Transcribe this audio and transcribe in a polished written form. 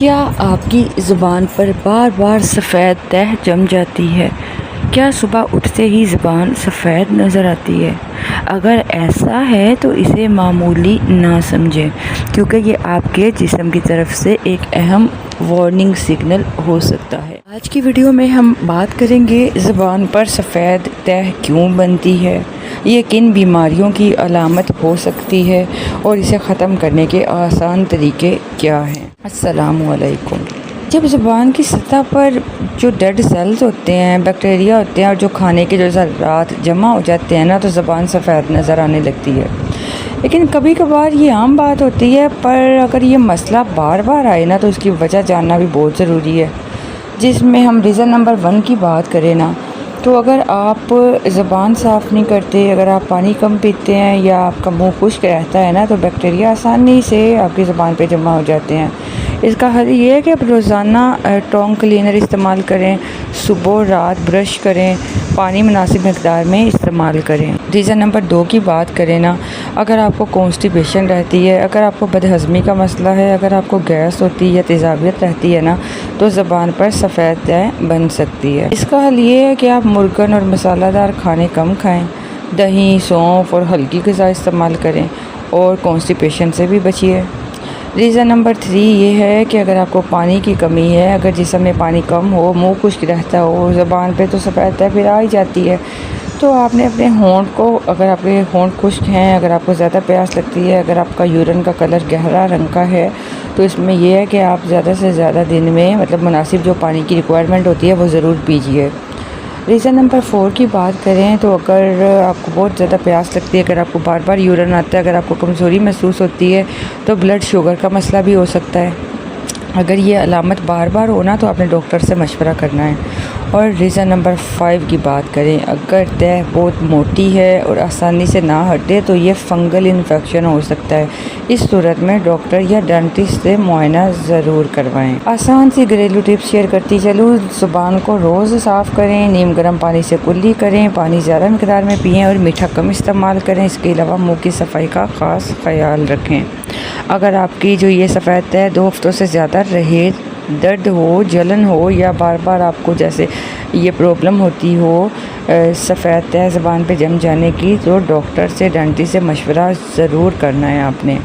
کیا آپ کی زبان پر بار بار سفید تہ جم جاتی ہے؟ کیا صبح اٹھتے ہی زبان سفید نظر آتی ہے؟ اگر ایسا ہے تو اسے معمولی نہ سمجھیں، کیونکہ یہ آپ کے جسم کی طرف سے ایک اہم وارننگ سگنل ہو سکتا ہے۔ آج کی ویڈیو میں ہم بات کریں گے زبان پر سفید تہ کیوں بنتی ہے، یہ کن بیماریوں کی علامت ہو سکتی ہے اور اسے ختم کرنے کے آسان طریقے کیا ہیں۔ السلام علیکم۔ جب زبان کی سطح پر جو ڈیڈ سیلز ہوتے ہیں، بیکٹیریا ہوتے ہیں اور جو کھانے کے جو ذرات جمع ہو جاتے ہیں تو زبان سفید نظر آنے لگتی ہے۔ لیکن کبھی کبھار یہ عام بات ہوتی ہے، پر اگر یہ مسئلہ بار بار آئے تو اس کی وجہ جاننا بھی بہت ضروری ہے۔ جس میں ہم ریزن نمبر 1 کی بات کریں تو اگر آپ زبان صاف نہیں کرتے، اگر آپ پانی کم پیتے ہیں یا آپ کا منہ خشک رہتا ہے تو بیکٹیریا آسانی سے آپ کی زبان پہ جمع ہو جاتے ہیں۔ اس کا حل یہ ہے کہ آپ روزانہ ٹونگ کلینر استعمال کریں، صبح و رات برش کریں، پانی مناسب مقدار میں استعمال کریں۔ ریزن نمبر 2 کی بات کریں اگر آپ کو کانسٹیپیشن رہتی ہے، اگر آپ کو بدہضمی کا مسئلہ ہے، اگر آپ کو گیس ہوتی ہے یا تیزابیت رہتی ہے تو زبان پر سفید تہ بن سکتی ہے۔ اس کا حل یہ ہے کہ آپ مرغن اور مسالہ دار کھانے کم کھائیں، دہی، سونف اور ہلکی غذا استعمال کریں اور کانسٹیپیشن سے بھی بچیے۔ ریزن نمبر 3 یہ ہے کہ اگر آپ کو پانی کی کمی ہے، اگر جسم میں پانی کم ہو، منہ خشک رہتا ہو، زبان پہ تو سفید تہ پھر آ ہی جاتی ہے، تو آپ نے اپنے ہونٹ کو، اگر آپ کے ہونٹ خشک ہیں، اگر آپ کو زیادہ پیاس لگتی ہے، اگر آپ کا یورین کا کلر گہرا رنگ کا ہے تو اس میں یہ ہے کہ آپ زیادہ سے زیادہ دن میں مناسب جو پانی کی ریکوائرمنٹ ہوتی ہے وہ ضرور پیجیے۔ ریزن نمبر 4 کی بات کریں تو اگر آپ کو بہت زیادہ پیاس لگتی ہے، اگر آپ کو بار بار یورین آتا ہے، اگر آپ کو کمزوری محسوس ہوتی ہے تو بلڈ شوگر کا مسئلہ بھی ہو سکتا ہے۔ اگر یہ علامت بار بار ہونا تو آپ نے ڈاکٹر سے مشورہ کرنا ہے۔ اور ریزن نمبر 5 کی بات کریں، اگر تہ بہت موٹی ہے اور آسانی سے نہ ہٹے تو یہ فنگل انفیکشن ہو سکتا ہے۔ اس صورت میں ڈاکٹر یا ڈینٹسٹ سے معائنہ ضرور کروائیں۔ آسان سی گھریلو ٹپس شیئر کرتی چلوں، زبان کو روز صاف کریں، نیم گرم پانی سے کلی کریں، پانی زیادہ مقدار میں پئیں اور میٹھا کم استعمال کریں۔ اس کے علاوہ منہ کی صفائی کا خاص خیال رکھیں۔ اگر آپ کی جو یہ سفید تہ 2 ہفتوں سے زیادہ رہے، درد ہو، جلن ہو یا بار بار آپ کو جیسے یہ پرابلم ہوتی ہو سفید تہ زبان پہ جم جانے کی، تو ڈاکٹر سے، ڈینٹسٹ سے مشورہ ضرور کرنا ہے آپ نے۔